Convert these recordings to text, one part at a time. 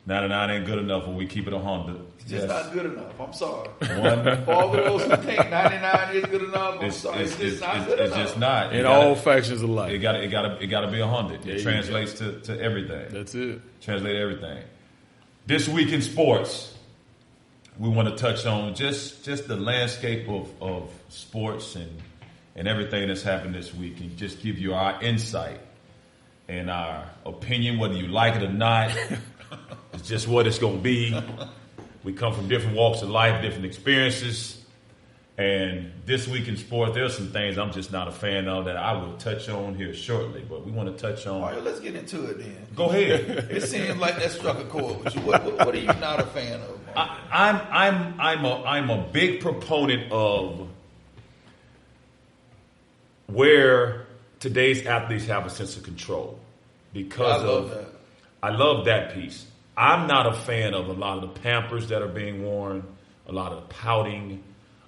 99 ain't good enough when we keep it 100. It's just not good enough. I'm sorry. One. For all of those who think 99 is good enough, I'm sorry. It's just not good enough. It's just not. In all factions of life. It got to be 100. It translates to everything. That's it. Translate everything. This week in sports, we want to touch on just the landscape of sports and everything that's happened this week, and just give you our insight and our opinion, whether you like it or not. It's just what it's going to be. We come from different walks of life, different experiences. And this week in sports, there's some things I'm just not a fan of that I will touch on here shortly. But we want to touch on. All right, let's get into it then. Go ahead. It seems like that struck a chord with you. What are you not a fan of? I'm a big proponent of where today's athletes have a sense of control because I love that piece. I'm not a fan of a lot of the Pampers that are being worn, a lot of the pouting,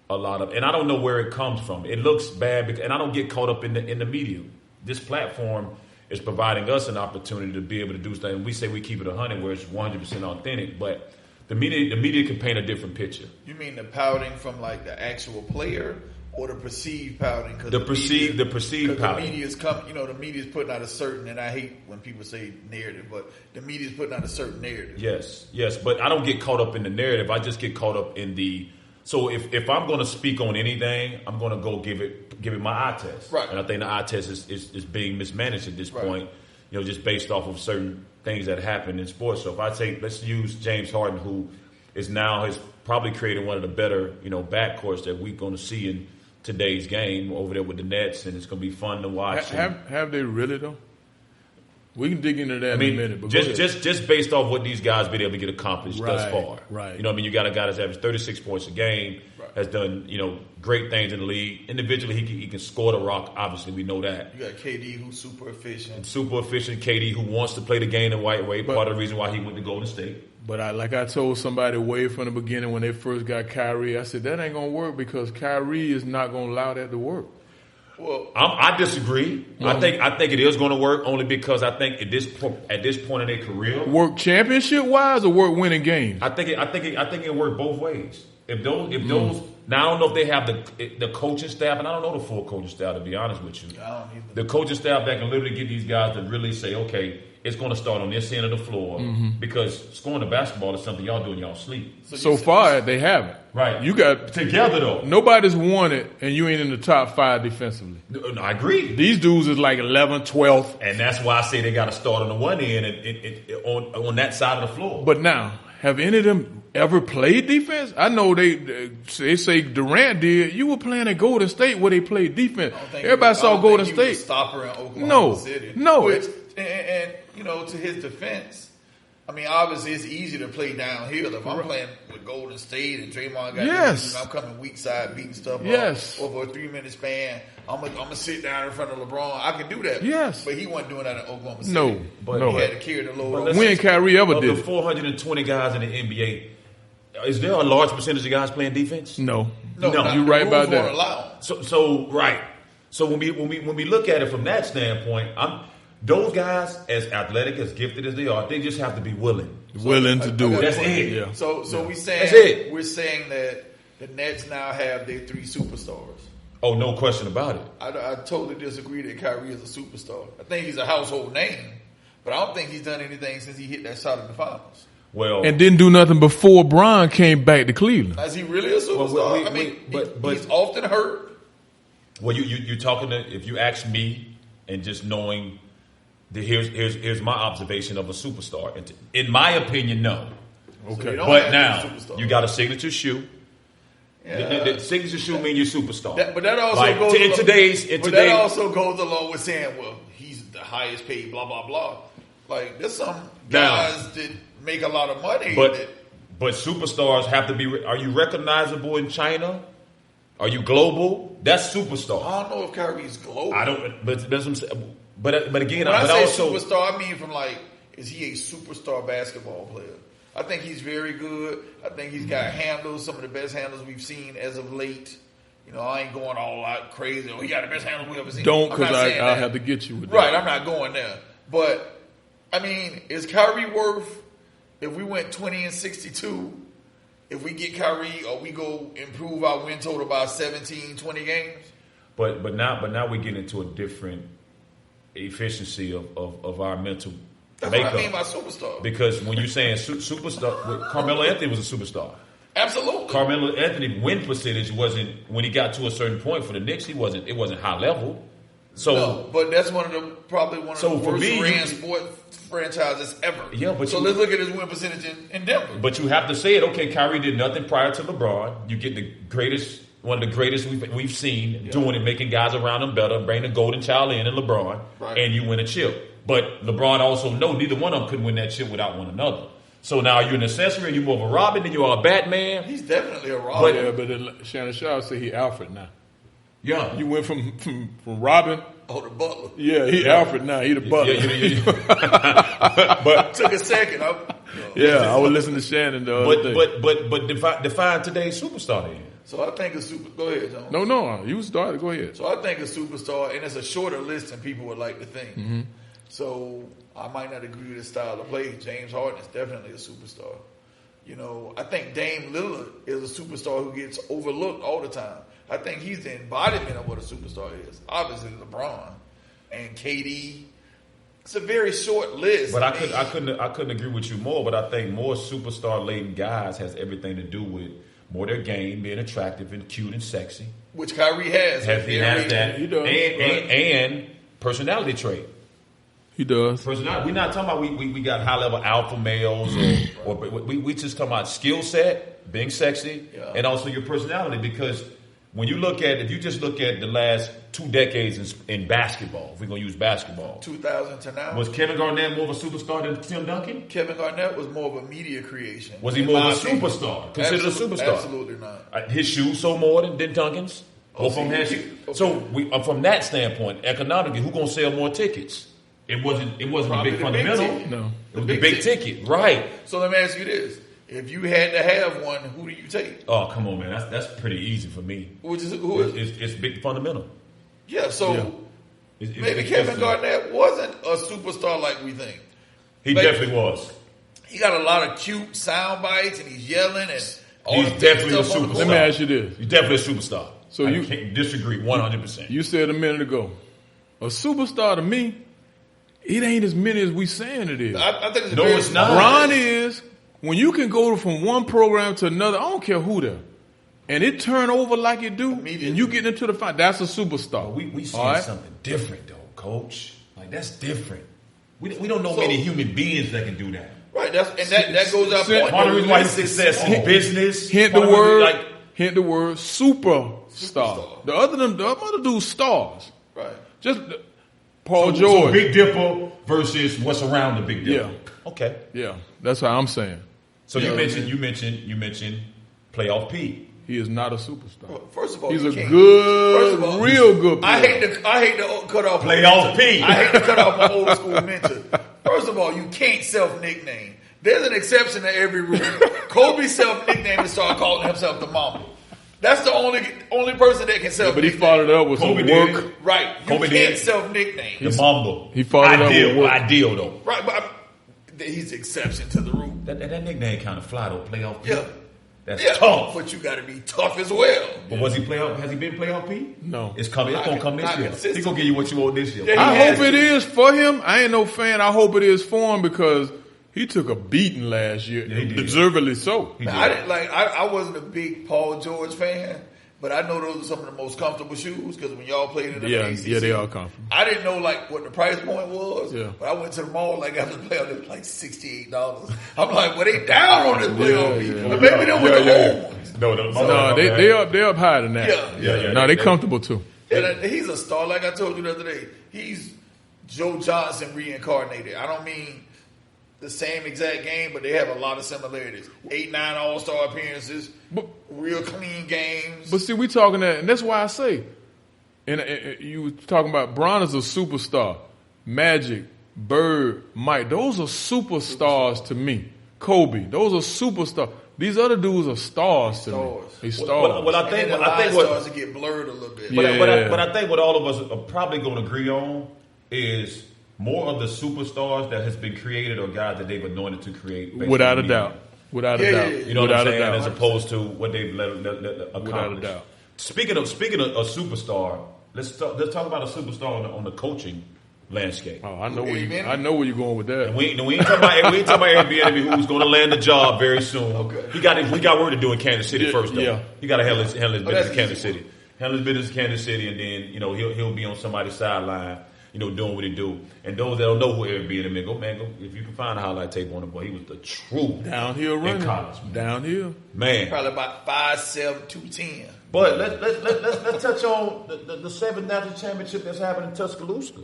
and I don't know where it comes from. It looks bad, and I don't get caught up in the media. This platform is providing us an opportunity to be able to do stuff. And we say we keep it 100, where it's 100% authentic, but the media can paint a different picture. You mean the pouting from like the actual player? Or the perceived pouting, because the perceived pouting. The media's the media's putting out a certain, and I hate when people say narrative, but the media's putting out a certain narrative. Yes, but I don't get caught up in the narrative. I just get caught up in the. So if I'm going to speak on anything, I'm going to go give it my eye test. Right. And I think the eye test is being mismanaged at this point. Just based off of certain things that happen in sports. So if I say, let's use James Harden, who has probably created one of the better backcourts that we're going to see in today's game over there with the Nets, and it's going to be fun to watch. Have they really though? We can dig into that in a minute. But just based off what these guys been able to get accomplished thus far. Right. You got a guy that's averaged 36 points a game, has done great things in the league. Individually, he can score the rock. Obviously, we know that. You got KD who's super efficient. KD who wants to play the game the right way. Part of the reason why he went to Golden State. But I told somebody way from the beginning when they first got Kyrie, I said, that ain't going to work because Kyrie is not going to allow that to work. Well, I disagree. I think it is going to work only because I think at this point in their career, work championship wise or work winning games. I think it worked both ways. If those now I don't know if they have the coaching staff, and I don't know the full coaching staff to be honest with you. I don't either. The coaching staff that can literally get these guys to really say, okay, it's going to start on this end of the floor because scoring the basketball is something y'all do in y'all sleep. So far, they haven't. Right. You got together though. Nobody's won it, and you ain't in the top 5 defensively. No, I agree. These dudes is like 11th, 12th. And that's why I say they got to start on the one end and on that side of the floor. But now, have any of them ever played defense? I know they say Durant did. You were playing at Golden State where they played defense. Everybody saw Golden State. Stopper in Oklahoma City. No. And to his defense, I mean, obviously it's easy to play downhill. If I'm playing with Golden State and Draymond got I'm coming weak side, beating stuff up over a 3-minute span, I'm gonna sit down in front of LeBron. I can do that. Yes. But he wasn't doing that in Oklahoma City. No. He had to carry the load. When Kyrie ever did it? Of the 420 guys in the NBA, is there a large percentage of guys playing defense? No. No. You're right about that. So right. So when we look at it from that standpoint, those guys, as athletic, as gifted as they are, they just have to be willing to do it. That's it. Yeah. So we're saying that the Nets now have their 3 superstars. Oh, no question about it. I totally disagree that Kyrie is a superstar. I think he's a household name, but I don't think he's done anything since he hit that shot in the finals. Well, and didn't do nothing before Bron came back to Cleveland. Is he really a superstar? He's often hurt. Well, you're talking to, if you ask me, and just knowing. Here's my observation of a superstar. In my opinion, no. Okay. So but now, you got a signature shoe. Yeah. The signature shoe means you're a superstar. But that also goes that also goes along with saying, well, he's the highest paid, blah, blah, blah. Like, there's some guys that make a lot of money. But superstars have to be, are you recognizable in China? Are you global? That's superstar. I don't know if Kyrie's global. I don't, but that's what I'm saying. But again, when I say superstar, I mean from is he a superstar basketball player? I think he's very good. I think he's got handles, some of the best handles we've seen as of late. I ain't going all out crazy. Oh, he got the best handles we've ever seen. Don't, because I'll have to get you with that. Right, I'm not going there. But, I mean, is Kyrie worth if we went 20-62, if we get Kyrie or we go improve our win total by 17, 20 games. But now we get into a different efficiency of our mental That's makeup. what I mean by superstar. Because when you're saying superstar, Carmelo Anthony was a superstar. Absolutely. Carmelo Anthony win percentage wasn't, when he got to a certain point for the Knicks, it wasn't high level. So, no, but that's probably one of the worst ran sports franchises ever. Yeah, but let's look at his win percentage in Denver. But you have to say it. Okay, Kyrie did nothing prior to LeBron. You get one of the greatest we've seen doing it, making guys around him better, bring the golden child in and LeBron, and you win a chip. But LeBron also know neither one of them could win that chip without one another. So now you're an accessory, you're more of a Robin than you are a Batman. He's definitely a Robin. But Shannon Sharp said he Alfred now. Yeah. You went from Robin. Oh, the butler. Yeah, he Alfred now. He the butler. But took a second. I was listening to Shannon the other day. But define today's superstar then. So I think go ahead, John. No, you started. Go ahead. So I think a superstar, and it's a shorter list than people would like to think. Mm-hmm. So I might not agree with his style of play. James Harden is definitely a superstar. I think Dame Lillard is a superstar who gets overlooked all the time. I think he's the embodiment of what a superstar is. Obviously, LeBron and KD. It's a very short list. But I couldn't agree with you more. But I think more superstar laden guys has everything to do with more their game being attractive and cute and sexy, which Kyrie has. He has that. He does. And personality trait. He does. Personality. We're not talking about we got high level alpha males or we just talking about skill set, being sexy, and also your personality. Because when you if you just look at the last 2 decades in basketball, if we're gonna use basketball, 2000 to now, was Kevin Garnett more of a superstar than Tim Duncan? Kevin Garnett was more of a media creation. Was he more of a superstar? Considered a superstar? Absolutely not. His shoes sold more than Duncan's. Both of them had shoes. Okay. So from that standpoint, economically, who gonna sell more tickets? It wasn't Probably the big fundamental. No, it was the big ticket, right? So let me ask you this: if you had to have one, who do you take? Oh, come on, man, that's pretty easy for me. Who is? It's big fundamental. Yeah, so maybe Kevin Garnett wasn't a superstar like we think. He definitely was. He got a lot of cute sound bites, and he's yelling, and he's definitely a superstar. Let me ask you this: he's definitely a superstar. So you can't disagree 100%. You said a minute ago, a superstar to me, it ain't as many as we saying it is. I think it's not. Ron is when you can go from one program to another. I don't care who there, and it turn over like it do, and you get into the fight. That's a superstar. We see something different though, Coach. Like that's different. We don't know many human beings that can do that. Right. That goes out. Part of the reason why he's success in business. Hint the word superstar. The other dudes stars. Right. Just Paul George. So Big Dipper versus what's around the Big Dipper. Yeah. Okay. Yeah. That's how I'm saying. So you mentioned playoff P. He is not a superstar. Well, first of all, he's real good player. I hate to cut off playoff P. I hate to cut off my old school mentor. First of all, you can't self-nickname. There's an exception to every rule. Kobe self-nicknamed and started calling himself the Mamba. That's the only person that can self-nickname. But he followed it up with Kobe some work. Did. Right. You Kobe can't did. self-nickname. The Mamba. He followed it up with work. Ideal, though. Right, but he's the exception to the rule. That nickname kind of fly, though. Playoff P. Yeah. That's tough. But you got to be tough as well. But has he been playoff P? No. It's coming. It's going to come this year. He's going to give you what you want this year. Yeah, I hope it is for him. I ain't no fan. I hope it is for him because he took a beating last year. Yeah, he did. Deservedly so. I wasn't a big Paul George fan. But I know those are some of the most comfortable shoes because when y'all played in the ACC, they are comfortable. I didn't know what the price point was. Yeah. But I went to the mall after the playoff, it was like $68. I'm like, well, they down on this playoff. But maybe they were the old ones. No, they up higher than that. Yeah. No, they comfortable too. And he's a star, like I told you the other day. He's Joe Johnson reincarnated. I don't mean the same exact game, but they have a lot of similarities. 8-9 All-Star appearances, real clean games. But see, we talking that, and that's why I say, and you were talking about Bron is a superstar. Magic, Bird, Mike, those are superstars to me. Kobe, those are superstars. These other dudes are stars to me. They stars. Well, I think what stars get blurred a little bit. But I think what all of us are probably going to agree on is more of the superstars that has been created or guys that they've anointed to create. Without a doubt. Without a doubt. You know what I'm saying? As opposed to what they've accomplish. Without a doubt. Speaking of a superstar, let's talk about a superstar on the coaching landscape. Oh, I know where you're going with that. And we ain't talking about Airbnb who's going to land the job very soon. Okay. He got work to do in Kansas City first though. Yeah. He got to handle his business in Kansas City. Handle his business in Kansas City, and then he'll be on somebody's sideline, doing what he do. And those that don't know who Airbnb, go if you can find a highlight tape on the boy, he was the truth downhill running. In college, man. Downhill, man. Probably about 5'7", 210. But let's touch on the seventh national championship that's happening in Tuscaloosa,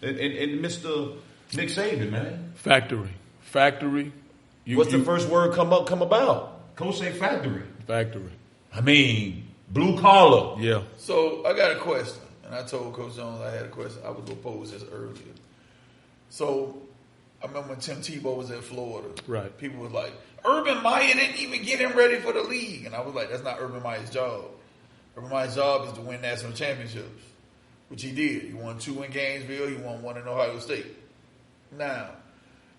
and Mr. Nick Saban, man. Factory. What's the first word come about? Coach say factory. I mean, blue collar. Yeah. So I got a question, and I told Coach Jones I had a question. I was going to pose this earlier. So I remember when Tim Tebow was at Florida. Right. People was like, Urban Meyer didn't even get him ready for the league. And I was like, that's not Urban Meyer's job. Urban Meyer's job is to win national championships, which he did. He won 2 in Gainesville. He won 1 in Ohio State. Now,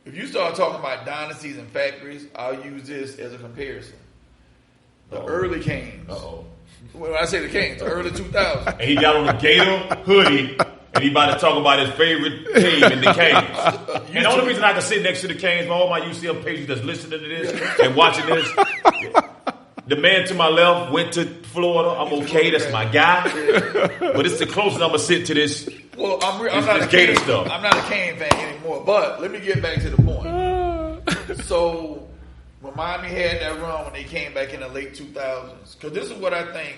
if you start talking about dynasties and factories, I'll use this as a comparison. The early Canes. When I say the Canes, the early 2000s. And he got on a Gator hoodie, and he about to talk about his favorite team in the Canes. And the only reason I can sit next to the Canes, all my UCF patrons that's listening to this and watching this, the man to my left went to Florida. I'm okay. That's my guy. But it's the closest I'm going to sit to this. Well, I'm not a Gator Cane, stuff. I'm not a Cane fan anymore. But let me get back to the point. So when Miami had that run when they came back in the late 2000s, because this is what I think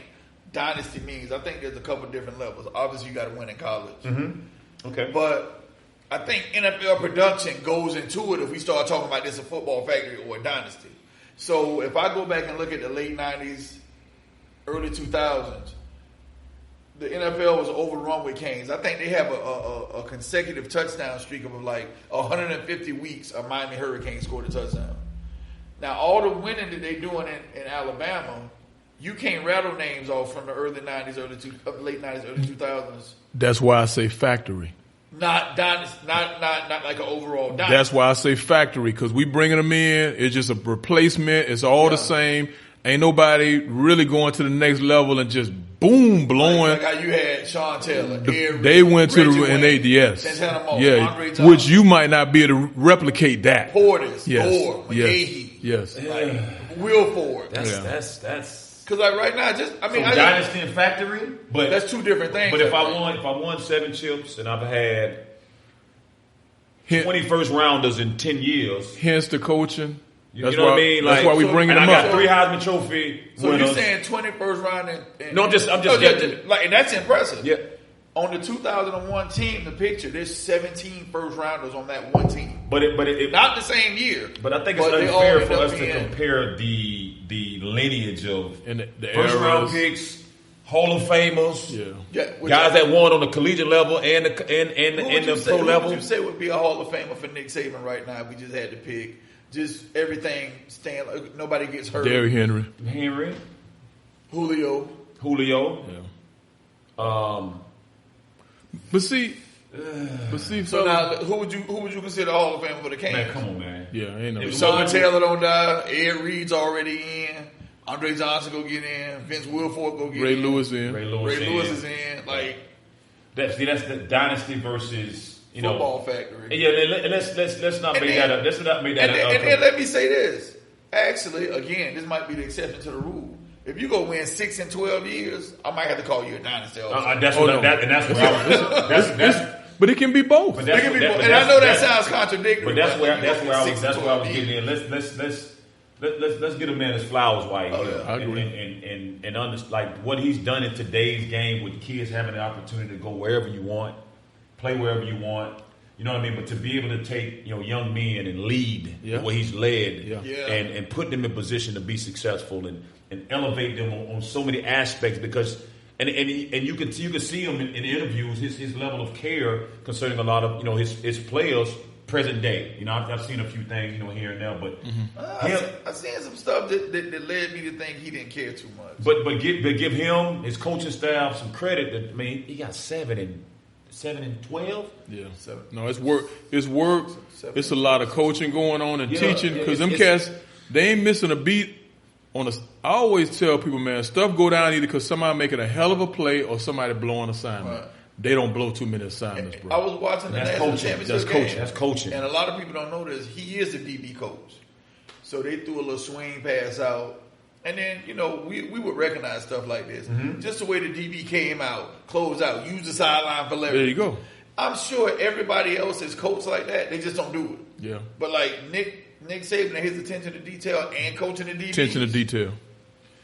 dynasty means. I think there's a couple different levels. Obviously, you got to win in college. Mm-hmm. Okay. But I think NFL production goes into it if we start talking about this a football factory or a dynasty. So if I go back and look at the late 90s, early 2000s, the NFL was overrun with Canes. I think they have a consecutive touchdown streak of like 150 weeks a Miami Hurricanes scored a touchdown. Now, all the winning that they're doing in Alabama, you can't rattle names off from the early 90s, late 90s, early 2000s. That's why I say factory. Not dynasty, not like an overall dynasty. That's why I say factory, because we bringing them in. It's just a replacement. It's all the same. Ain't nobody really going to the next level and just boom blowing. Like how you had Sean Taylor. They went to the and they Santana Moss, yeah, Andre Johnson, which you might not be able to replicate that. Portis, yes, Moore, McGahee, yes, like Will Ford. That's because like right now, dynasty and factory, but that's two different things. But if I won 7 chips and I've had 20 first rounders in 10 years, hence the coaching. You know what I mean? That's why we bringing them up. I got 3 Heisman Trophy. So you're saying 20 first round? I'm just and that's impressive. Yeah. On the 2001 team, the picture, there's 17 first rounders on that one team. But it not the same year. But I think it's unfair for us to compare the lineage of the first round picks, Hall of Famers, guys that won on the collegiate level and the pro level. Who would you say would be a Hall of Famer for Nick Saban right now if we just had to pick? Just everything staying. Nobody gets hurt. Derrick Henry. Julio. Yeah. But see. So now, who would you consider Hall of Fame for the Canes? Man, come on, man. Yeah, ain't no. If Sean Taylor don't die, Ed Reed's already in. Andre Johnson go get in. Vince Wilfork go get Ray in. Lewis in. Ray Lewis is in. Like that's the dynasty versus football factory. Yeah, let's not make that up. Let's not make that up. And then let me say this. Actually, again, this might be the exception to the rule. If you go win 6 in 12 years, I might have to call you a dynasty. That's where I was. But it can be both. And I know that sounds contradictory. But that's where I was getting in. Let's get a man his flowers while he's here. I agree. And like what he's done in today's game with kids having the opportunity to go wherever you want, play wherever you want. You know what I mean? But to be able to take young men and lead the way he's led, and put them in position to be successful and elevate them on so many aspects, because and you can see him in interviews, his level of care concerning a lot of his players present day. I've seen a few things here and there, but I've seen some stuff that led me to think he didn't care too much. But give him his coaching staff some credit. That he got 7 in 7-12. Yeah. No, it's work. It's work. It's a lot of coaching going on and teaching because them cats, they ain't missing a beat. I always tell people, man, stuff go down either because somebody making a hell of a play or somebody blowing assignment. Right. They don't blow too many assignments, bro. I was watching the national championship game. That's coaching. And a lot of people don't know this. He is a DB coach. So they threw a little swing pass out. And then, we would recognize stuff like this. Mm-hmm. Just the way the DB came out, closed out, use the sideline for leverage. There you go. I'm sure everybody else is coached like that. They just don't do it. Yeah. But like Nick Saban and his attention to detail and coaching the DB. Attention to detail.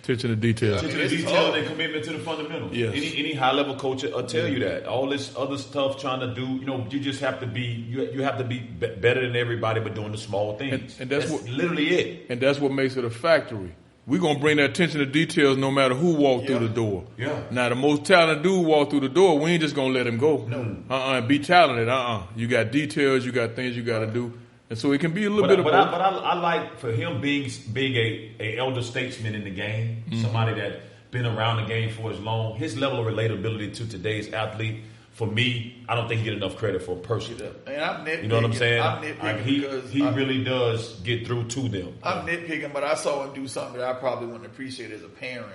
Attention to detail and commitment to the fundamentals. Yes. Any high level coach will tell you that. All this other stuff trying to do, you just have to be you have to be better than everybody, but doing the small things. And that's what, literally it. And that's what makes it a factory. We're gonna bring that attention to details no matter who walked through the door. Yeah. Now the most talented dude walk through the door, we ain't just gonna let him go. No. Be talented. You got details, you got things you gotta do. And so it can be a little bit of both. But I like for him being a elder statesman in the game, somebody that been around the game for as long. His level of relatability to today's athlete, for me, I don't think he get enough credit for personally. And I'm nitpicking. You know what I'm saying? I'm nitpicking because he really does get through to them. I'm nitpicking, but I saw him do something that I probably wouldn't appreciate as a parent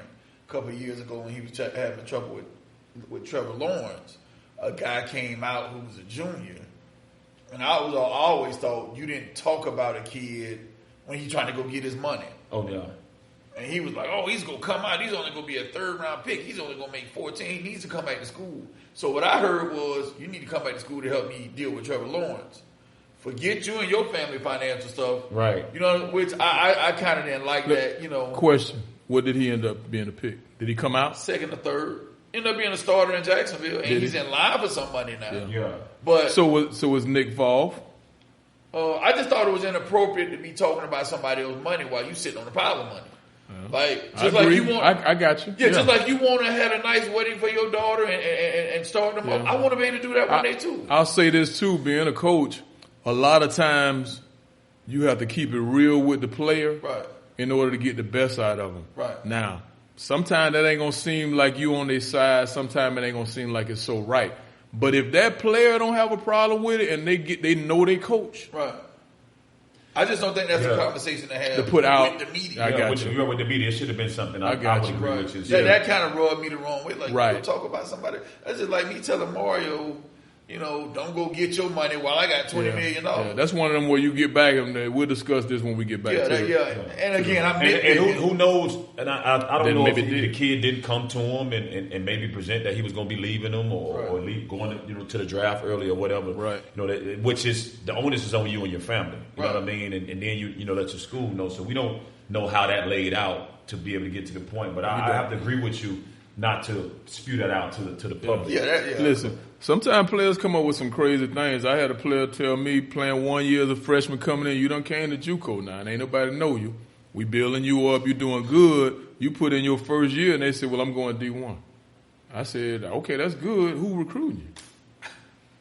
a couple of years ago when he was having trouble with Trevor Lawrence. A guy came out who was a junior. And I always thought you didn't talk about a kid when he's trying to go get his money. Oh, yeah. And he was like, he's going to come out. He's only going to be a third-round pick. He's only going to make 14. He needs to come back to school. So what I heard was, you need to come back to school to help me deal with Trevor Lawrence. Forget you and your family financial stuff. Right. Which I kind of didn't like that, Question. What did he end up being a pick? Did he come out? Second or third. Ended up being a starter in Jacksonville. And he's in line for some money now. Yeah. But So was Nick Valve? I just thought it was inappropriate to be talking about somebody else's money while you sitting on a pile of money. Like you want, I got you. Yeah, just like you want to have a nice wedding for your daughter and start them up. I want to be able to do that one day too. I'll say this too, being a coach, a lot of times you have to keep it real with the player, right, in order to get the best out of them. Right. Now, sometimes that ain't gonna seem like you on their side. Sometimes it ain't gonna seem like it's so right. But if that player don't have a problem with it and they know they coach, right. I just don't think that's a conversation to have to put out with the media. I got you. With the media, it should have been something I would agree with you. That kind of rubbed me the wrong way. Like, right. you talk about somebody. That's just like me telling Mario, don't go get your money while I got $20 million. Yeah, that's one of them where you get back, and we'll discuss this when we get back to it. Yeah, and again, and who knows, and I don't know if the kid didn't come to him and maybe present that he was going to be leaving him or going to the draft early or whatever. Right. Which is, the onus is on you and your family. You know what I mean? And then you let your school know. So we don't know how that laid out to be able to get to the point. But I have to agree with you not to spew that out to the public. Listen, sometimes players come up with some crazy things. I had a player tell me, playing 1 year as a freshman coming in, you done came to JUCO now, and ain't nobody know you. We building you up, you doing good. You put in your first year, and they said, well, I'm going D1. I said, okay, that's good. Who recruiting you?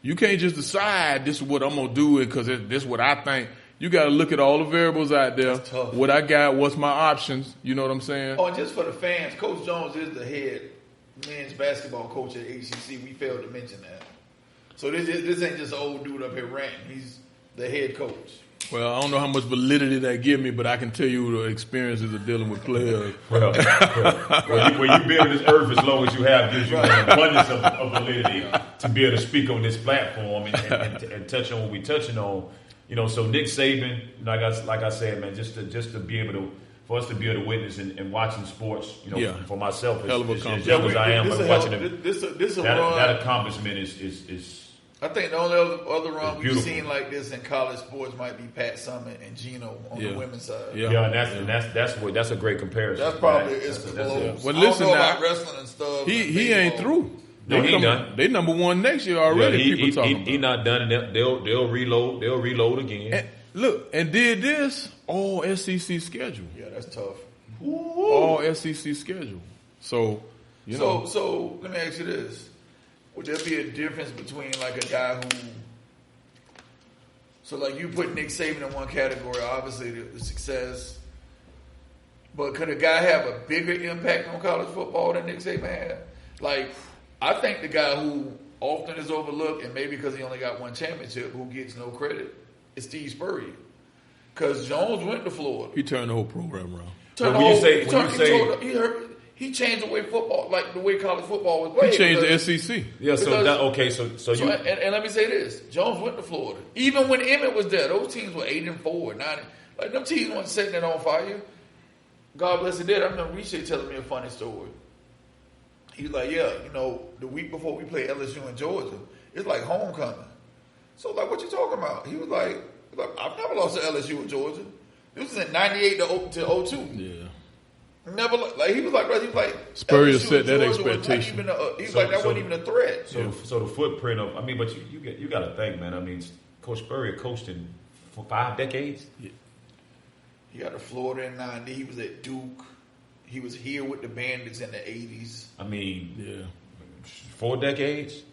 You can't just decide this is what I'm going to do because this is what I think. You got to look at all the variables out there. What I got, what's my options. You know what I'm saying? And just for the fans, Coach Jones is the head men's basketball coach at ACC. We failed to mention that. So this ain't just an old dude up here ranting. He's the head coach. Well, I don't know how much validity that give me, but I can tell you the experiences of dealing with players. Well, when you've been on this earth as long as you have, gives you an abundance of validity to be able to speak on this platform and touch on what we're touching on. So Nick Saban, like I said, man, just to be able to, for us to be able to witness and watching sports, for myself, as young as I am, watching it, that accomplishment is. I think the only other run we've seen like this in college sports might be Pat Summitt and Gino on the women's side. And that's a great comparison. That's probably close. Well, listen, I don't know about wrestling and stuff. He ain't through. No, he done. They number one next year already. People talking about. He not done, and they'll reload. They'll reload again. And did this all SEC schedule. Yeah, that's tough. All SEC schedule. So So let me ask you this: would there be a difference between like a guy who? So like you put Nick Saban in one category, obviously the success. But could a guy have a bigger impact on college football than Nick Saban had? Like, I think the guy who often is overlooked, and maybe because he only got one championship, who gets no credit, is Steve Spurrier. Because Jones went to Florida. He turned the whole program around. He changed the way football, like the way college football was played. He changed the SEC. Yeah, and let me say this: Jones went to Florida. Even when Emmett was there, those teams were 8-4, 9. Like them teams weren't setting it on fire. God bless it did. I remember Riche telling me a funny story. He was like, "Yeah, the week before we played LSU in Georgia, it's like homecoming." So like, what you talking about? He was like, "I've never lost to LSU in Georgia. This was in '98 to 02. Yeah." Never he was like Spurrier set that expectation. That wasn't even a threat. So the footprint of but you got to think, man. I mean, Coach Spurrier coached for 5 decades. Yeah. He got to Florida in '90. He was at Duke. He was here with the Bandits in the '80s. I mean, 4 decades.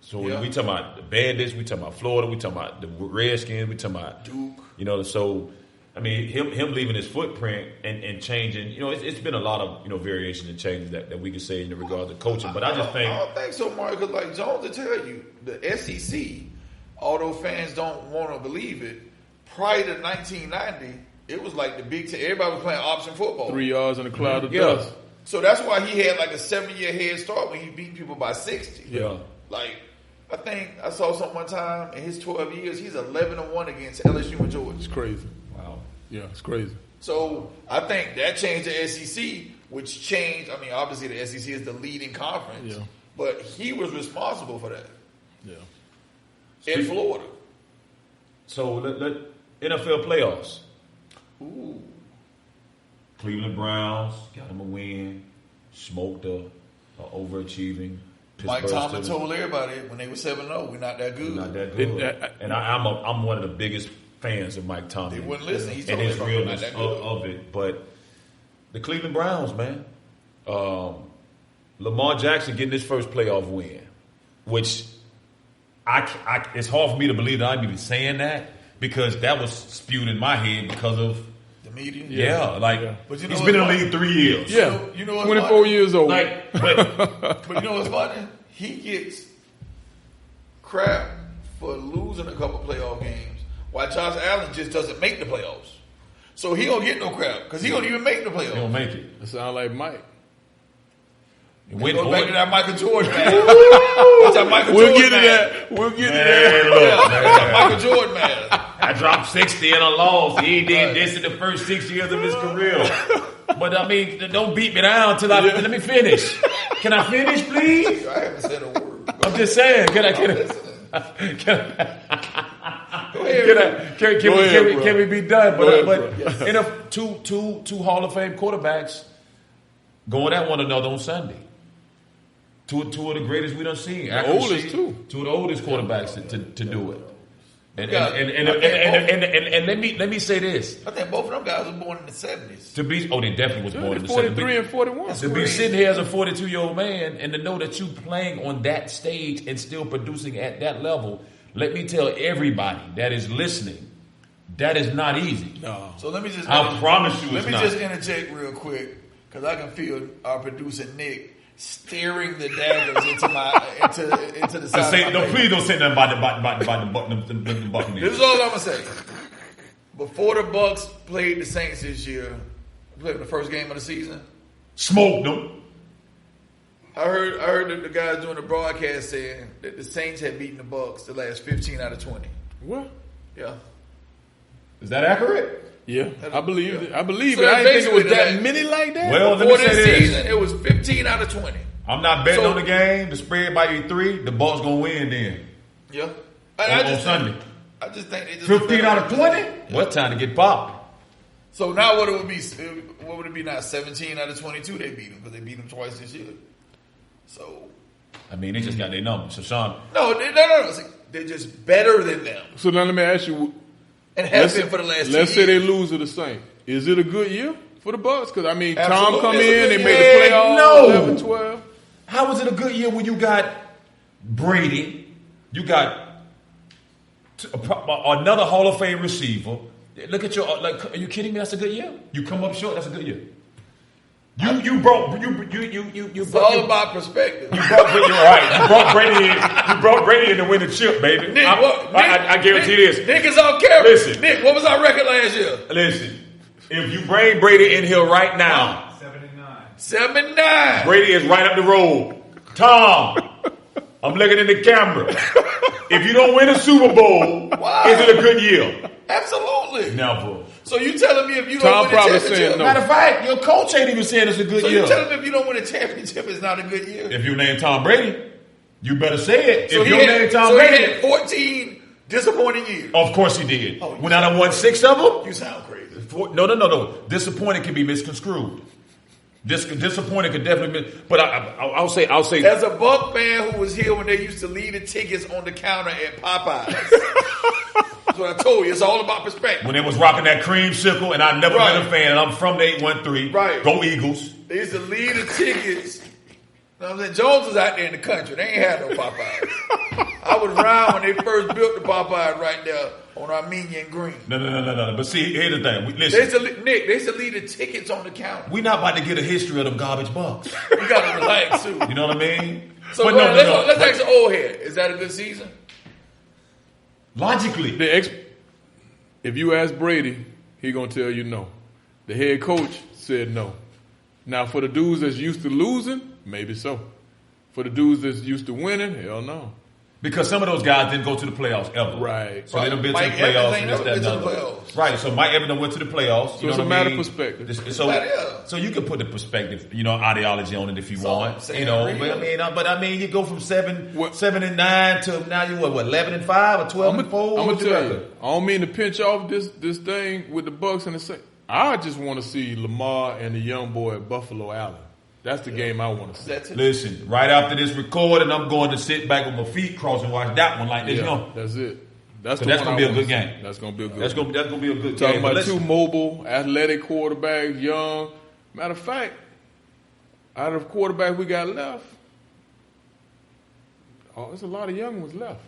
So we talking about the Bandits, we talking about Florida, we talking about the Redskins, we talking about Duke. So. I mean, him leaving his footprint and changing, it's been a lot of, variation and changes that we can say in regard to coaching. But I don't think so, Mark, because like Jones will tell you, the SEC, although fans don't want to believe it, prior to 1990, it was like the Big Ten. Everybody was playing option football. 3 yards in a cloud of dust. So that's why he had like a 7-year head start when he beat people by 60. Yeah. Like, I think I saw something one time in his 12 years, he's 11-1 against LSU and Georgia. It's crazy. Wow. Yeah, it's crazy. So I think that changed the SEC, which changed. I mean, obviously the SEC is the leading conference, but he was responsible for that. Yeah, in Florida. So let NFL playoffs. Ooh, Cleveland Browns got them a win. Smoked a overachieving. Mike Tomlin told everybody when they were 7-0, we're not that good. We're not that good. And I'm one of the biggest fans of Mike Tomlin. They wouldn't listen. He and his realness of it. But the Cleveland Browns, man. Lamar Jackson getting his first playoff win, which it's hard for me to believe that I'm even saying that because that was spewed in my head because of the media. But he's been in the league 3 years. Yeah, 24 years old. But you know what's funny? He gets crap for losing a couple playoff games. Why Josh Allen just doesn't make the playoffs. So he don't get no crap because he don't even make the playoffs. He don't make it. It sounds like Mike. Go back to that Michael Jordan, man. We'll get to that. Michael Jordan, man. I dropped 60 and I lost. He did this in the first 6 years of his career. But I mean, don't beat me down till let me finish. Can I finish, please? I haven't said a word. I'm just saying. Can we be done? But two Hall of Fame quarterbacks going at one another on Sunday. Two of the greatest we done seen. The oldest too. Two of the oldest quarterbacks to do it. And let me say this. I think both of them guys were born in the 70s. They definitely was born in the 70s. 43 and 41. To be sitting here as a 42-year-old man and to know that you playing on that stage and still producing at that level, let me tell everybody that is listening, that is not easy. No. So let me just. I promise you, let me just interject real quick because I can feel our producer Nick staring the daggers into the side. Please don't say nothing about the Buccaneers. This is all I'm gonna say. Before the Bucs played the Saints this year, played the first game of the season, smoked them. I heard the guys doing the broadcast saying that the Saints had beaten the Bucs the last 15 out of 20. What? Yeah. Is that accurate? Yeah, I believe it. I believe so it. I didn't think it was that many like that. Well, before this season, it was 15 out of 20. I'm not betting on the game. The spread might be 3. The Bucs gonna win then. Yeah. On Sunday. I just think they just 15 out of 20. What time to get popped? So now what would it be now? 17 out of 22 they beat them because they beat them twice this year. So. I mean, they just got their numbers. So Sean. No. They're just better than them. So now let me ask you. And have been for the last 2 years. Let's say they lose to the Saints. Is it a good year for the Bucs? Because, I mean, Absolutely. Tom come in, they made the playoffs, No. 11-12. How was it a good year when you got Brady, you got another Hall of Fame receiver? Look at are you kidding me? That's a good year. You come up short, that's a good year. You brought all about perspective. You brought Brady in. You brought Brady in to win the chip, baby. Nick, I guarantee this. Nick is on camera. Listen, Nick, what was our record last year? Listen, if you bring Brady in here right now, 79. Brady is right up the road. Tom, I'm looking in the camera. If you don't win a Super Bowl, is it a good year? Absolutely. Never. So you telling me if you don't win a championship? No. Matter of fact, your coach ain't even saying it's a good year. So you telling me if you don't win a championship, it's not a good year? If you name Tom Brady, you better say it. So if you name Tom Brady, Brady, he had 14 disappointing years. Of course he did. When I done won 6 of them, you sound crazy. No. Disappointed can be misconstrued. Disappointed could definitely be. But I'll say. As a Buck fan who was here when they used to leave the tickets on the counter at Popeyes. That's what I told you. It's all about perspective. When they was rocking that creamsicle, and I've never been a fan, and I'm from the 813. Right. Go Eagles. They used to leave the tickets. You know what I'm saying? Jones was out there in the country. They ain't had no Popeyes. I was around when they first built the Popeyes right there on Armenia and Green. No. But see, here's the thing. Listen. They used to leave the tickets on the counter. We're not about to get a history of them garbage Bucks. You got to relax, too. You know what I mean? So let's ask the old head. Is that a good season? Logically. If you ask Brady, he going to tell you no. The head coach said no. Now, for the dudes that's used to losing, maybe so. For the dudes that's used to winning, hell no. Because some of those guys didn't go to the playoffs ever. Right. So they done been to the Mike playoffs. Evans ain't never been to the playoffs. Right. So Mike Evans went to the playoffs. So it's a matter of perspective. So you can put the perspective, ideology on it if you want. But you go from 7-9 to now you 11-5 or 12-4. I'm gonna tell you. I don't mean to pinch off this thing with the Bucks and the Saints. I just want to see Lamar and the young boy at Buffalo Allen. That's the game I want to see. Listen, right after this recording, I'm going to sit back with my feet crossed and watch that one like this. That's it. That's going to be a good game. That's going to be a good That's going to be a good game. Talking about two mobile, athletic quarterbacks, young. Matter of fact, out of quarterbacks we got left, there's a lot of young ones left.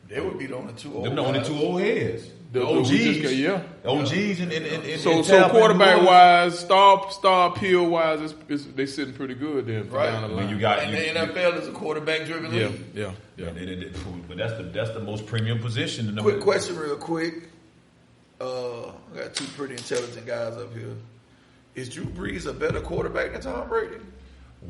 They would be the only two old. Them the only two old heads. The OGs. The OGs and so quarterback wise, star appeal wise, they sitting pretty good then. Right. Down the line. When you got the NFL is a quarterback driven league. Yeah. But that's the most premium position. Quick question, real quick. I got two pretty intelligent guys up here. Is Drew Brees a better quarterback than Tom Brady?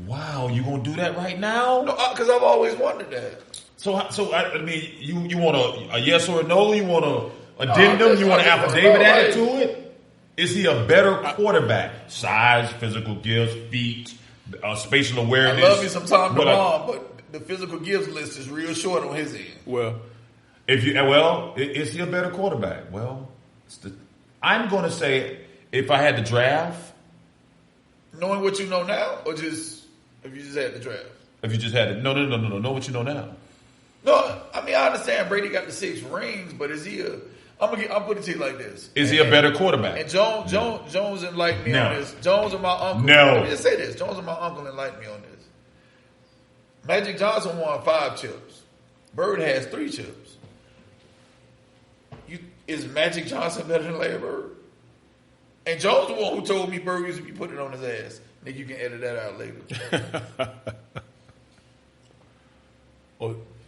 Wow, you gonna do that right now? No, because I've always wondered that. So you want a yes or a no? You want a addendum? You want an affidavit added to it? Is he a better quarterback? Size, physical gifts, feet, spatial awareness. I love me some Tom DeVon, but the physical gifts list is real short on his end. Well, is he a better quarterback? Well, I'm going to say if I had to draft, knowing what you know now, or just if you just had the draft. If you just had to, no, know what you know now. No, I mean I understand Brady got the 6 rings, but is he I'll put it to you like this. Is he a better quarterback? And Jones enlightened me on this. Jones and my uncle. No. Let me just say this. Jones and my uncle enlightened me on this. Magic Johnson won 5 chips. Bird has 3 chips. Is Magic Johnson better than Larry Bird? And Jones the one who told me Bird used to be putting it on his ass. Think you can edit that out later.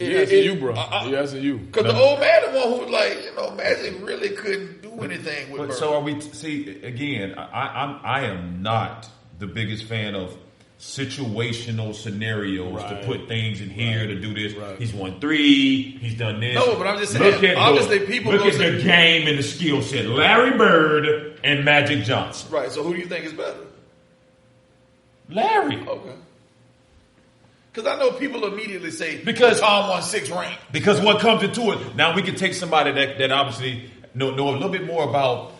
He asking you, bro. He asking you. Because the old man, the one who was like, Magic really couldn't do anything with Bird. So are we? See, again, I am not the biggest fan of situational scenarios to put things in here to do this. Right. He's won 3. He's done this. No, but I'm just saying. Obviously, people look at the game and the skill set. Larry Bird and Magic Johnson. Right. So who do you think is better? Larry. Okay. Because I know people immediately say because Tom won 6 rings. Because what comes into it now, we can take somebody that obviously know a little bit more about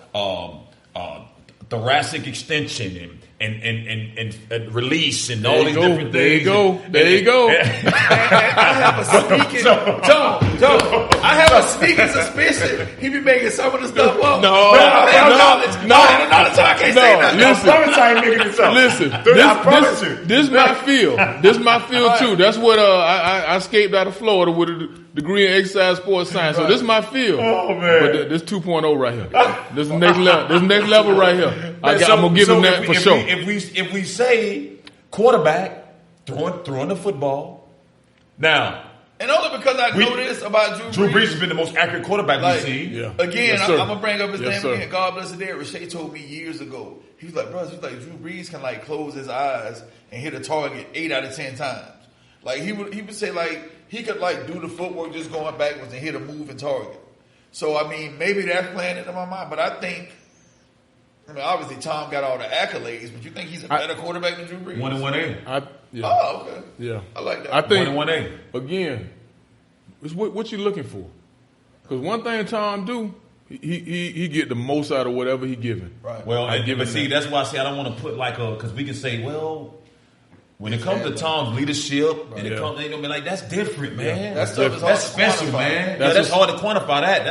thoracic extension and release and all these different things. There you go. I have a sneaking I have a sneaking suspicion he be making some of the stuff up. No. Listen, this is my field too. That's what I escaped out of Florida with a degree in exercise sports science. So this is my field. Oh man, but this 2.0 right here. This is next level. This next level right here. I'm gonna give him that for sure. if we say quarterback throwing the football, now. And only because I know this about Drew Brees. Drew Brees has been the most accurate quarterback we've seen. Yeah. Again, I'm going to bring up his name again. God bless the dead. Rashay told me years ago. He was like, bro, Drew Brees can like close his eyes and hit a target 8 out of 10 times. Like he would say like he could like do the footwork just going backwards and hit a moving target. So I mean, maybe that's playing into my mind. But I mean, obviously Tom got all the accolades, but you think he's a better quarterback than Drew Brees? 1-1A. Yeah. Oh, okay. Yeah. I like that. I think 1-1A. Again, it's what you looking for. Because one thing Tom do, he get the most out of whatever he given. Right. Well, that's why I say I don't want to put like because we can say, well, when it comes to Tom's leadership, and it comes, they're gonna be like, that's different, man. That's special, man. That's hard to quantify that.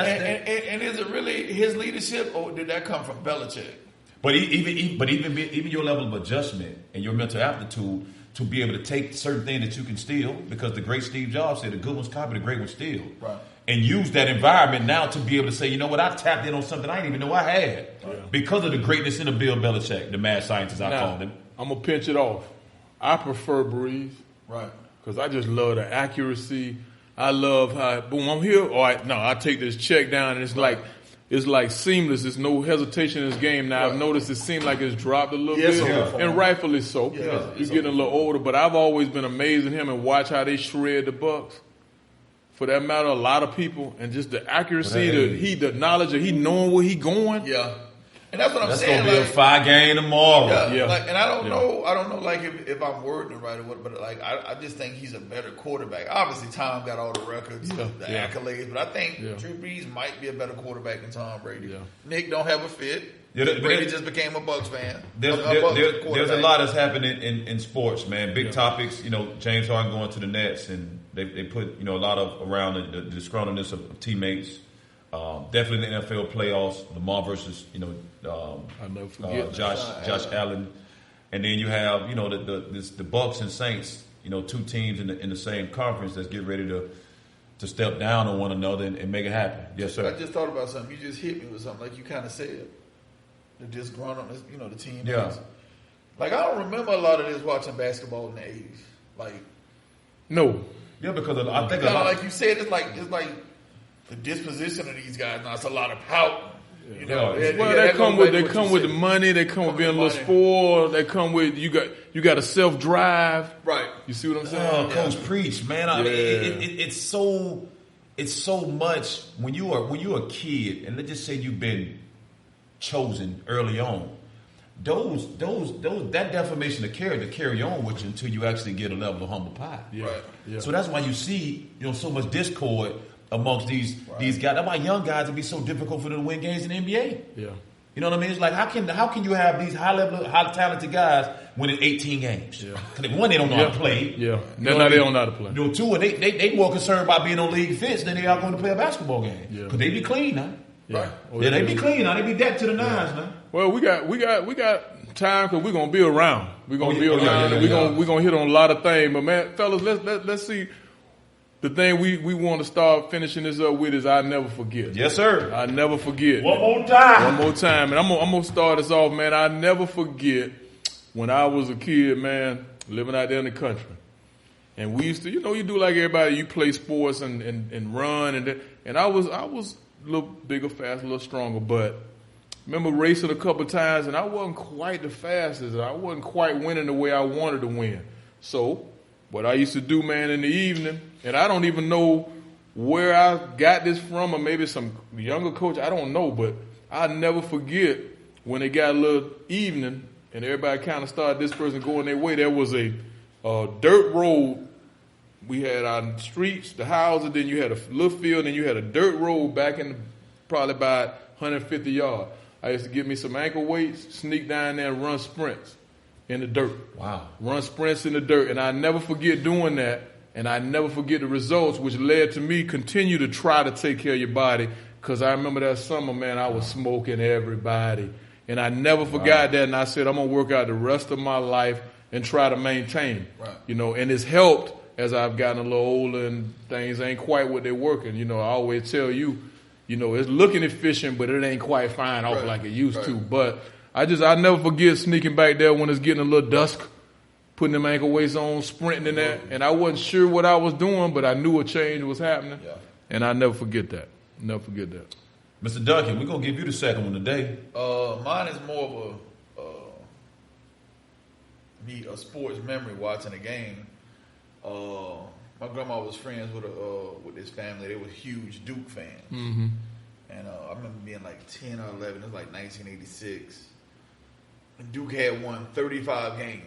And is it really his leadership, or did that come from Belichick? But even your level of adjustment and your mental aptitude to be able to take certain things that you can steal, because the great Steve Jobs said, the good ones copy, the great ones steal. Right. And use that environment now to be able to say, you know what, I tapped in on something I didn't even know I had. Because of the greatness in the Bill Belichick, the mad scientist I called him. I'm going to pinch it off. I prefer Breeze. Right. Because I just love the accuracy. I love how, boom, I'm here. I take this check down, and it's like seamless. There's no hesitation in this game. Now, I've noticed it seems like it's dropped a little bit, and rightfully so. You're getting a little older, but I've always been amazed at him and watch how they shred the Bucks. For that matter, a lot of people, and just the accuracy, the knowledge of he knowing where he going. Yeah. And that's what I'm saying. That's gonna be a 5-game tomorrow. Yeah. And I don't know, like if I'm wording it right or what, but like I just think he's a better quarterback. Obviously, Tom got all the records, the accolades, but I think Drew Brees might be a better quarterback than Tom Brady. Yeah. Nick don't have a fit. Brady just became a Bucs fan. There's a lot that's happening in sports, man. Big topics. James Harden going to the Nets, and they put a lot of around the disgruntledness of teammates. Definitely the NFL playoffs, Lamar versus I'll never forget Josh Allen, and then you have the Bucks and Saints, two teams in the same conference that's getting ready to step down on one another and make it happen. Yes, sir. I just thought about something. You just hit me with something like you kind of said. The disgruntledness, the team. Yeah. Like I don't remember a lot of this watching basketball in the 80s. Like no. Yeah, because I think like you said, it's like the disposition of these guys. Now it's a lot of pout. They come with the money. They come with being a little spoiled. They come with you got a self drive. Right. You see what I'm saying? Coach preach, man. I mean, it's so much when you're a kid, and let's just say you've been chosen early on. That deformation of character carry on with you until you actually get a level of humble pie. Yeah. Right. Yeah. So that's why you see so much discord amongst these guys. That's why young guys would be so difficult for them to win games in the NBA. Yeah. You know what I mean? It's like how can you have these high talented guys winning 18 games? Yeah. Because one, they don't know how to play. Yeah. They don't know how to play. Two, and they more concerned about being on league fits than they are going to play a basketball game. Yeah. Because they be clean now. Yeah. Right. They be clean now. They be decked to the nines now. Well, we got time because we're gonna be around. We're gonna be around, and we're gonna hit on a lot of things. But man, fellas, let's see. The thing we want to start finishing this up with is I never forget. Yes, sir. I never forget. One more time. And I'm gonna start us off, man. I never forget when I was a kid, man, living out there in the country. And we used to, you do like everybody, you play sports and run and I was a little bigger, faster, a little stronger, but remember racing a couple times and I wasn't quite the fastest. I wasn't quite winning the way I wanted to win. So what I used to do, man, in the evening, and I don't even know where I got this from, or maybe some younger coach, I don't know, but I'll never forget when it got a little evening and everybody kind of started this person going their way. There was a dirt road. We had our streets, the houses, then you had a little field, and you had a dirt road back in probably about 150 yards. I used to get me some ankle weights, sneak down there and run sprints in the dirt. Wow. Run sprints in the dirt. And I never forget doing that, and I never forget the results, which led to me continue to try to take care of your body, because I remember that summer, man, I was smoking everybody. And I never forgot that, and I said, I'm going to work out the rest of my life and try to maintain. Right. And it's helped as I've gotten a little older and things ain't quite what they're working. I always tell you, it's looking efficient, but it ain't quite fine off like it used to. But I never forget sneaking back there when it's getting a little dusk, putting them ankle weights on, sprinting in there, and I wasn't sure what I was doing, but I knew a change was happening, and I never forget that. Never forget that. Mr. Duncan, we're gonna give you the second one today. Mine is more of a sports memory watching a game. My grandma was friends with this family. They were huge Duke fans. Mm-hmm. And I remember being like 10 or 11. It was like 1986. And Duke had won 35 games.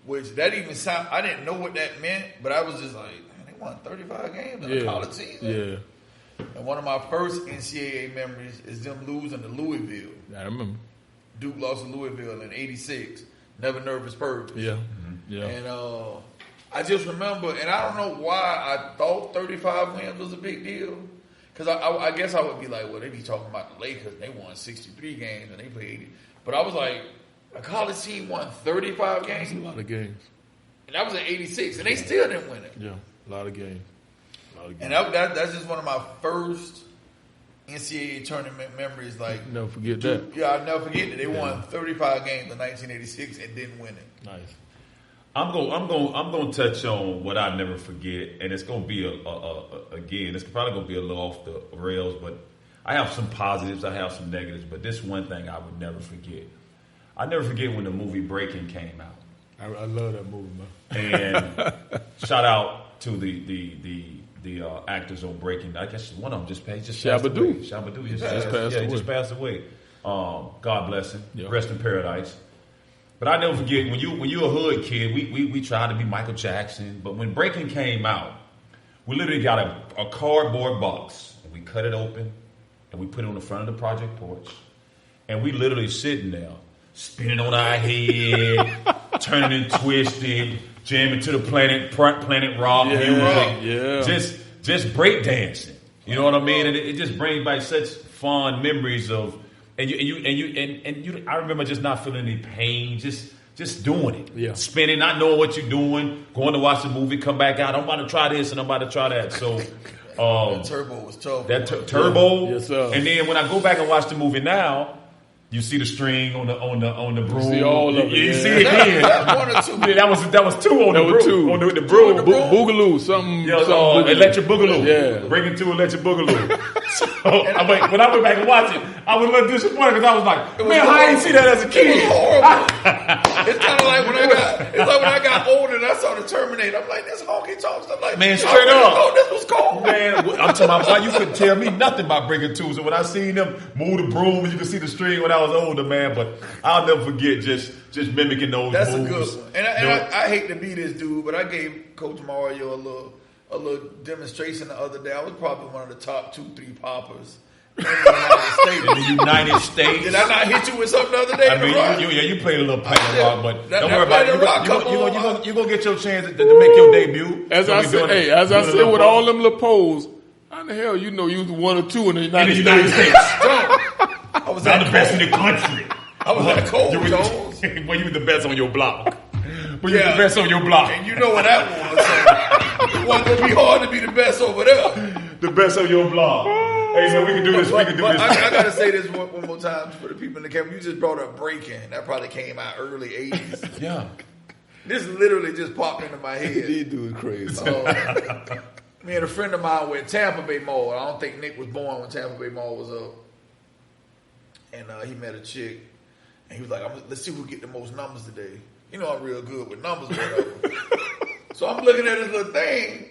Which that even sound, I didn't know what that meant, but I was just like, man, they won 35 games in a college season. Yeah. And one of my first NCAA memories is them losing to Louisville. I remember. Duke lost to Louisville in '86. Never Nervous Purvis. Yeah. Mm-hmm. Yeah. And I just remember, and I don't know why I thought 35 wins was a big deal. Because I guess I would be like, well, they be talking about the Lakers. They won 63 games and they played 80. But I was like, a college team won 35 games? That's a lot of games. And that was in '86, and they still didn't win it. Yeah, a lot of games. And that's just one of my first NCAA tournament memories. Like, never forget that. Yeah, I'll never forget that. They won 35 games in 1986 and didn't win it. Nice. I'm going to touch on what I never forget, and it's going to be again. It's probably going to be a little off the rails, but I have some positives, I have some negatives. But this one thing I would never forget. I never forget when the movie Breaking came out. I love that movie, man. And shout out to the actors on Breaking. I guess one of them just passed away. Shabba-Doo just passed away. God bless him. Yep. Rest in paradise. But I never forget when you're a hood kid, we tried to be Michael Jackson. But when Breaking came out, we literally got a cardboard box and we cut it open and we put it on the front of the project porch, and we literally sitting there spinning on our head, turning and twisting, jamming to the Planet Rock music, just break dancing. You know what I mean? And it just brings back such fond memories of. And you, I remember just not feeling any pain, just doing it, spinning, not knowing what you're doing, going to watch the movie, come back out. I'm about to try this and I'm about to try that. So that Turbo was tough. That Turbo, yes, sir. And then when I go back and watch the movie now, you see the string on the broom. You see all of it. You see it again. That's one or two. Yeah, that was two on the broom. Two. On the broom. Boogaloo, something. Electric Boogaloo. Yeah. Breaking to Electric Boogaloo. So when I went back and watched it, I was a little disappointed because I was like, man, how I didn't see that as a kid? It was horrible. It's kind of like when I got older and I saw the Terminator. I'm like, this honky tonk. I'm like, man, straight up. This was cold. Man, I'm talking about why you couldn't tell me nothing about Breaking Two. So when I seen them move the broom and you could see the string when I was older, man, but I'll never forget just mimicking those That's moves. A good one. And I hate to be this dude, but I gave Coach Mario a little demonstration the other day. I was probably one of the top 2-3 poppers in the United States. Did I not hit you with something the other day? I mean, you played a little Planet Rock, but don't worry about it. You're going to get your chance to make your debut. As I said, with all them little poles, how the hell you was one or two in the United States? I was not the best in the country. I was at Cold Jones. Well, you were the best on your block. But you're the best on your block. And you know what that was. So it wasn't going to be hard to be the best over there. The best on your block. Hey, man, we can do this. I got to say this one more time for the people in the camera. You just brought up Breaking. That probably came out early 80s. Yeah. This literally just popped into my head. These dudes crazy. Me and a friend of mine went to Tampa Bay Mall. I don't think Nick was born when Tampa Bay Mall was up. And he met a chick. And he was like, let's see who get the most numbers today. You know I'm real good with numbers or whatever. So I'm looking at this little thing.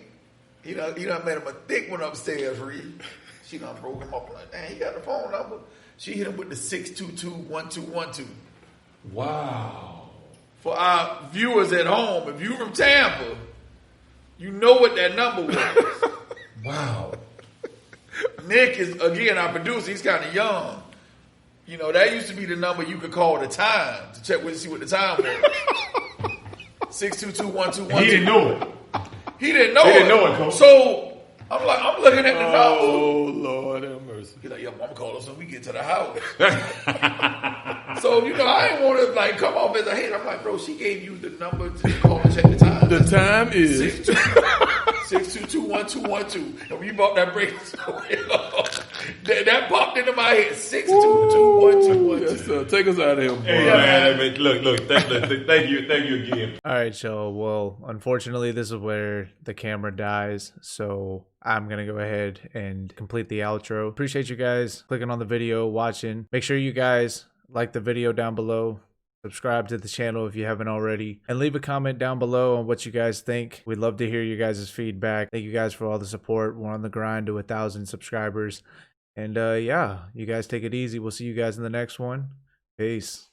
You know, I made him a thick one upstairs, Reed. She done broke him up. I'm like, dang, he got the phone number. She hit him with the 622-1212. Wow. For our viewers at home, if you from Tampa, you know what that number was. Wow. Nick is, again, our producer. He's kind of young. You know, that used to be the number you could call the time to check with, see what the time was. 622-1212. He didn't know it. He didn't know it, Coach. So I'm looking at the number. Oh, Lord have mercy. He's like, yo, I'm calling us when we get to the house. So, you know, I didn't want to come off as a hater. I'm like, bro, she gave you the number to call and check the time. The time is 622-1212. And when you bought that break, that popped into my head. 622-1212. Yes, sir. Take us out of here, boy. Hey, man. Look. Thank you again. All right, so, well, unfortunately, this is where the camera dies, so I'm going to go ahead and complete the outro. Appreciate you guys clicking on the video, watching. Make sure you guys like the video down below. Subscribe to the channel if you haven't already. And leave a comment down below on what you guys think. We'd love to hear you guys' feedback. Thank you guys for all the support. We're on the grind to 1,000 subscribers. And yeah, you guys take it easy. We'll see you guys in the next one. Peace.